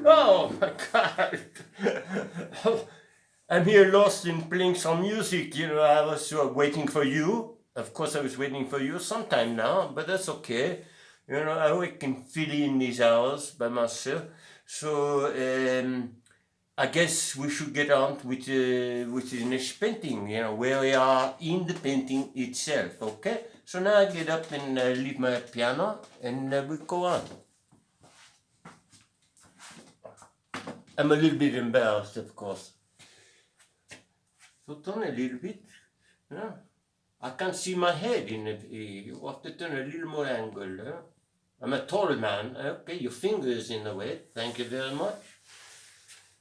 Oh my God. I'm here lost in playing some music. I was waiting for you. Of course, I was waiting for you sometime now, but that's okay. I can fill in these hours by myself. So I guess we should get on with the next painting, where we are in the painting itself, okay? So now I get up and leave my piano and we go on. I'm a little bit embarrassed, of course. So turn a little bit. Yeah. I can't see my head in it. You have to turn a little more angle. Huh? I'm a tall man. Okay, your fingers in the way. Thank you very much.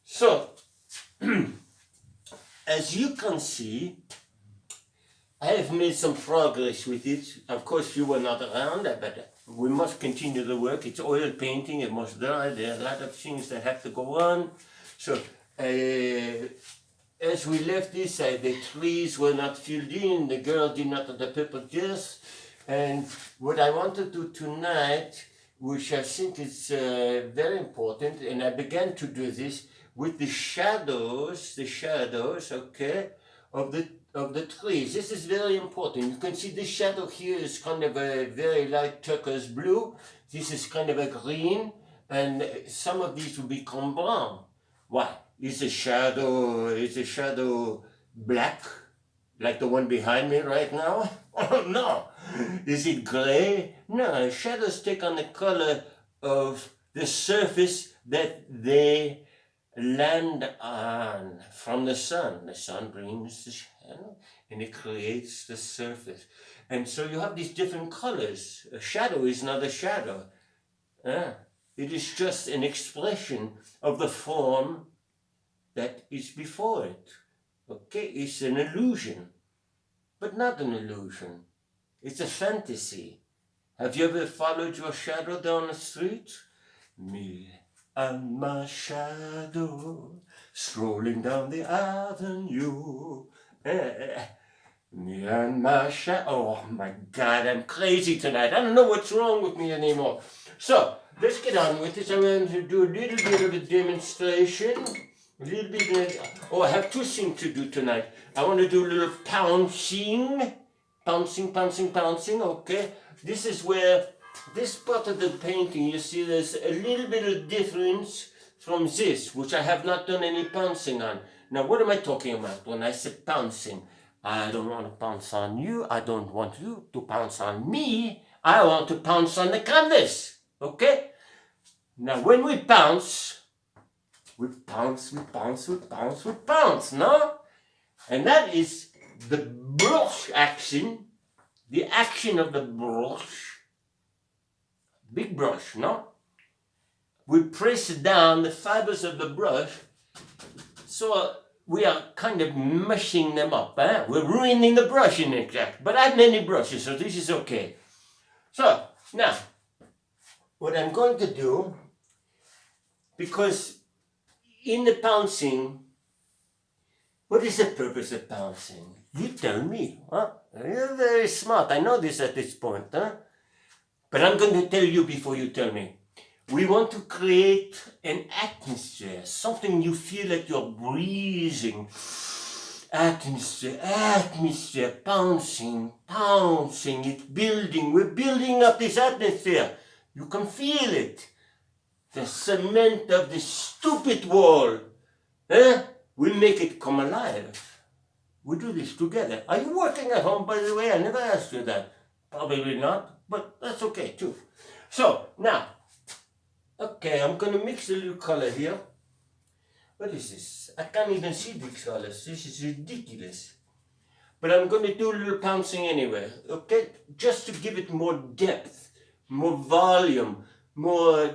So, as you can see, I have made some progress with it. Of course, you were not around, but we must continue the work. It's oil painting. It must dry. There are a lot of things that have to go on. So, as we left this, the trees were not filled in, the girl did not have the purple dress, and what I want to do tonight, which I think is very important, and I began to do this with the shadows, okay, of the trees. This is very important. You can see this shadow here is kind of a very light turquoise blue. This is kind of a green, and some of these will become brown. Why? Is the shadow black, like the one behind me right now? Oh no. Is it gray? No, shadows take on the color of the surface that they land on from the sun. The sun brings the shadow and it creates the surface. And so you have these different colors. A shadow is not a shadow. It is just an expression of the form that is before it. Okay, it's an illusion, but not an illusion. It's a fantasy. Have you ever followed your shadow down the street? Me and my shadow strolling down the avenue. Me and my shadow. Oh my God, I'm crazy tonight. I don't know what's wrong with me anymore. So, let's get on with this. I'm going to do a little bit of a demonstration. A little bit. I have two things to do tonight. I want to do a little pouncing. Pouncing, okay? This is where, this part of the painting, you see there's a little bit of difference from this, which I have not done any pouncing on. Now, what am I talking about when I say pouncing? I don't want to pounce on you. I don't want you to pounce on me. I want to pounce on the canvas, okay? Now, when we pounce, no? And that is the brush action, the action of the brush, big brush, no? We press down the fibers of the brush, so we are kind of mushing them up, eh? We're ruining the brush in exact, but I have many brushes, so this is okay. So, now, what I'm going to do, because in the pouncing, what is the purpose of pouncing? You tell me, huh? You're very smart. I know this at this point, huh? But I'm going to tell you before you tell me. We want to create an atmosphere, something you feel like you're breathing. Atmosphere, pouncing, it's building. We're building up this atmosphere. You can feel it. The cement of this stupid wall, eh? We make it come alive. We do this together. Are you working at home, by the way? I never asked you that. Probably not, but that's okay too. So, now, okay, I'm going to mix a little color here. What is this? I can't even see the colors. This is ridiculous. But I'm going to do a little pouncing anyway, okay? Just to give it more depth, more volume, more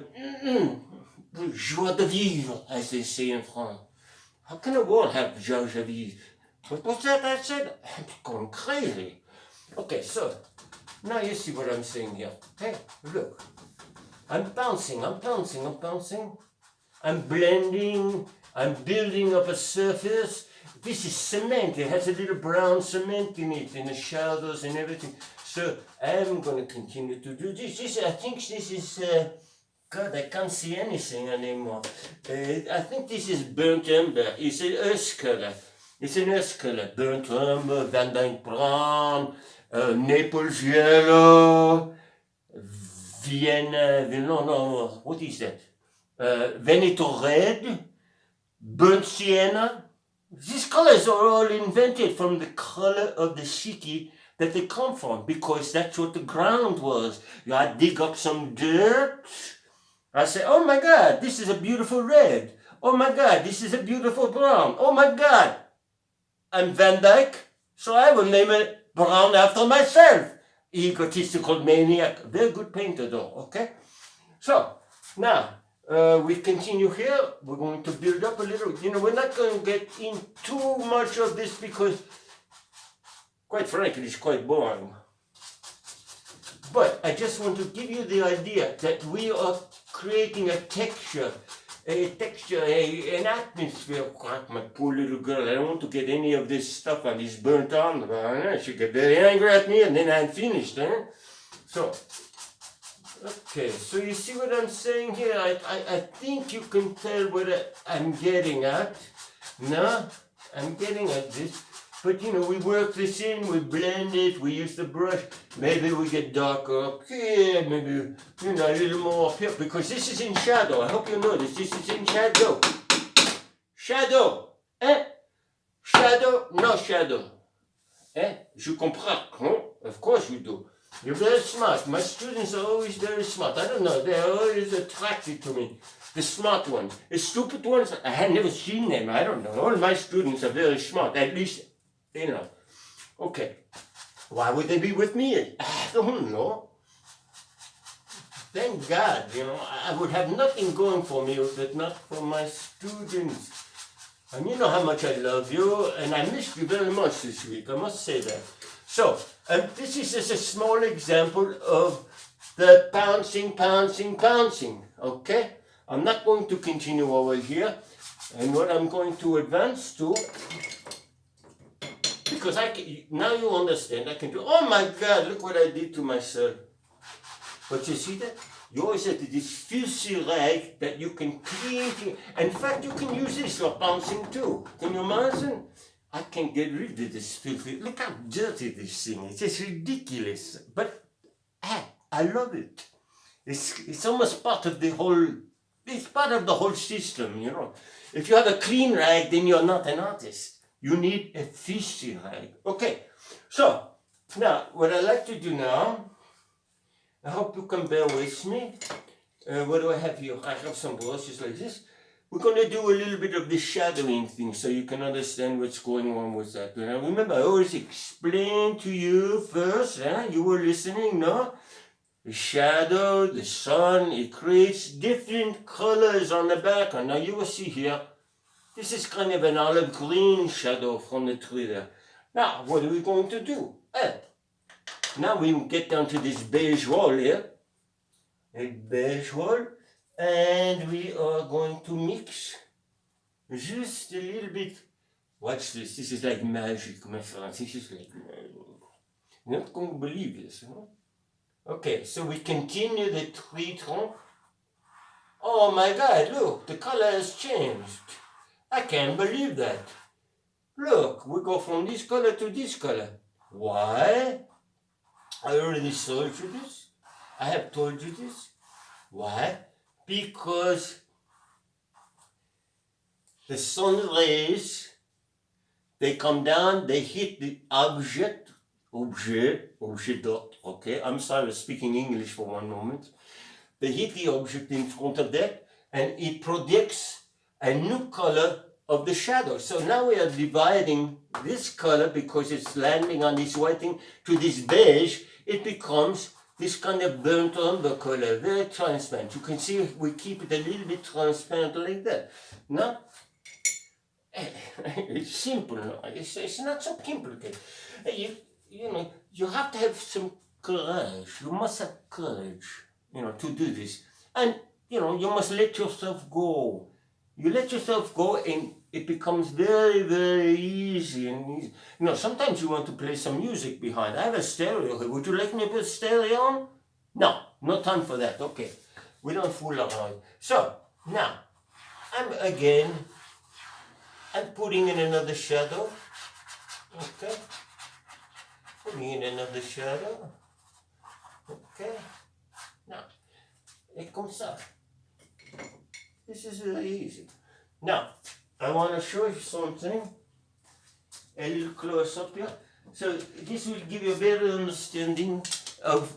joie de vivre, as they say in France. How can a wall have joie de vivre? What's that I said? I'm going crazy. Okay, so now you see what I'm saying here. Hey, look. I'm bouncing. I'm blending. I'm building up a surface. This is cement. It has a little brown cement in it, in the shadows and everything. So I'm going to continue to do this. I think this is God, I can't see anything anymore. I think this is burnt umber. It's an earth color. It's an earth color. Burnt umber, Van Dyke brown, Naples yellow, Vienna, no, what is that? Veneto red, burnt sienna. These colors are all invented from the color of the city that they come from, because that's what the ground was. I dig up some dirt. I say, oh my God, this is a beautiful red. Oh my God, this is a beautiful brown. Oh my God, I'm Van Dyke, so I will name it brown after myself. Egotistical maniac. Very good painter though, okay? So, now, we continue here. We're going to build up a little. We're not going to get in too much of this because, quite frankly, it's quite boring. But I just want to give you the idea that we are creating a texture, an atmosphere. God, my poor little girl, I don't want to get any of this stuff on this burnt on. She'll get very angry at me and then I'm finished. So, okay, so you see what I'm saying here? I think you can tell what I'm getting at. No, I'm getting at this. But we work this in, we blend it, we use the brush. Maybe we get darker up here, maybe, a little more up here. Because this is in shadow. I hope you notice, this is in shadow. Shadow. Shadow, no shadow. Je comprends, huh? Of course you do. You're very smart. My students are always very smart. I don't know, they're always attracted to me. The smart ones. The stupid ones, I had never seen them. I don't know. All my students are very smart. At least, Okay. Why would they be with me? I don't know. Thank God, I would have nothing going for me if it's not for my students. And you know how much I love you, and I missed you very much this week, I must say that. So, this is just a small example of the pouncing, okay? I'm not going to continue over here, and what I'm going to advance to, because now you understand, I can do, oh my God, look what I did to myself. But you see that? You always have this filthy rag that you can clean. In fact, you can use this for bouncing too. Can you imagine? I can get rid of this filthy. Look how dirty this thing is. It's ridiculous. But I love it. It's almost part of the whole. It's part of the whole system, If you have a clean rag, then you're not an artist. You need a filthy rag. Okay. So now, what I like to do now. I hope you can bear with me. What do I have here? I have some brushes like this. We're going to do a little bit of the shadowing thing so you can understand what's going on with that. Remember, I always explain to you first. You were listening, no? The shadow, the sun, it creates different colors on the background. Now you will see here, this is kind of an olive green shadow from the tree there. Now, what are we going to do? Now we get down to this beige wall here, a beige wall, and we are going to mix just a little bit. Watch this, this is like magic, my friends, this is like magic. You're not going to believe this, huh? Okay, so we continue the tree trunk. Oh my God, look, the color has changed. I can't believe that. Look, we go from this color to this color. Why? I already told you this. I have told you this. Why? Because the sun rays, they come down, they hit the objet dot, okay? I'm sorry, speaking English for one moment. They hit the object in front of that, and it projects a new color of the shadow. So now we are dividing this color because it's landing on this white thing to this beige. It becomes this kind of burnt umber color, very transparent. You can see we keep it a little bit transparent like that. Now, it's simple. It's not so complicated. You have to have some courage. You must have courage, to do this. And, you must let yourself go. You let yourself go and it becomes very, very easy. And sometimes you want to play some music behind. I have a stereo here. Would you like me to put stereo on? No time for that. Okay. We don't fool around. So now I'm putting in another shadow. Okay. Putting in another shadow. Okay. Now, et comme ça. This is very easy. Now, I want to show you something a little close up here. So this will give you a better understanding of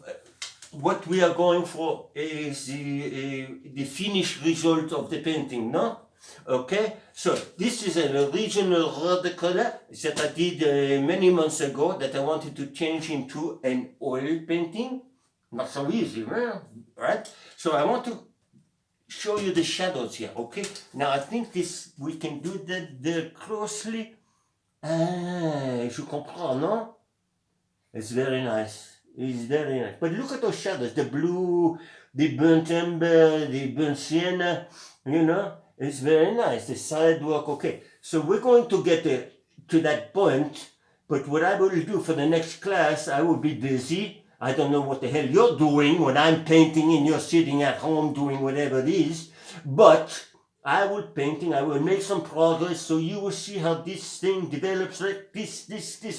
what we are going for is the finished result of the painting, no? Okay, so this is an original watercolor that I did many months ago that I wanted to change into an oil painting. Not so easy, right? So I want to show you the shadows here, okay? Now I think this we can do that there closely. Ah, je comprends, no? It's very nice. It's very nice. But look at those shadows, the blue, the burnt umber, the burnt sienna, you know? It's very nice. The sidewalk, okay. So we're going to get to that point, but what I will do for the next class, I will be busy. I don't know what the hell you're doing when I'm painting and you're sitting at home doing whatever it is, but I will painting, I will make some progress, so you will see how this thing develops like this.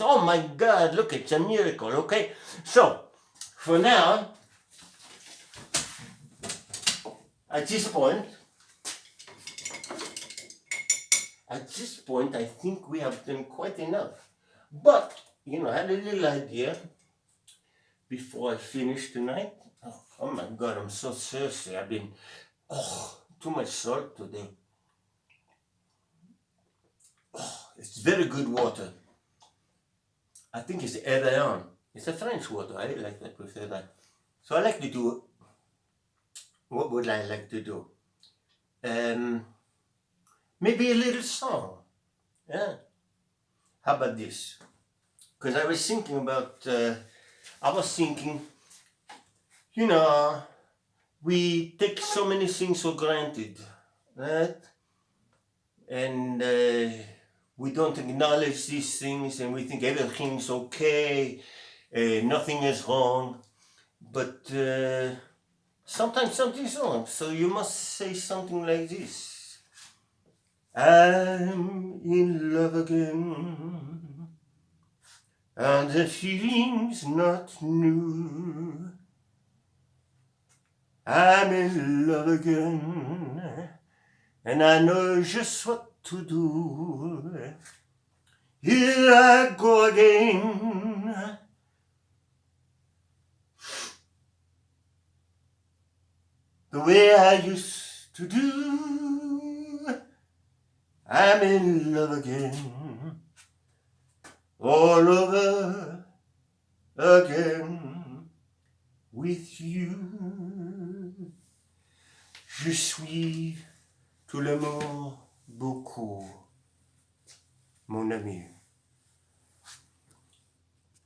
Oh my God, look, it's a miracle, okay? So, for now, at this point, I think we have done quite enough. But, you know, I had a little idea before I finish tonight. Oh my God, I'm so thirsty. I've been, too much salt today. It's very good water. I think it's Evian. It's a French water. I prefer that. So I like to do. What would I like to do? Maybe a little song. Yeah. How about this? Because I was thinking about. You know, we take so many things for granted, right? And we don't acknowledge these things, and we think everything's okay, nothing is wrong, but sometimes something's wrong, so you must say something like this. I'm in love again, and the feeling's not new. I'm in love again, and I know just what to do. Here I go again. The way I used to do. I'm in love again. All over again with you. Je suis tout l'amour beaucoup, mon ami.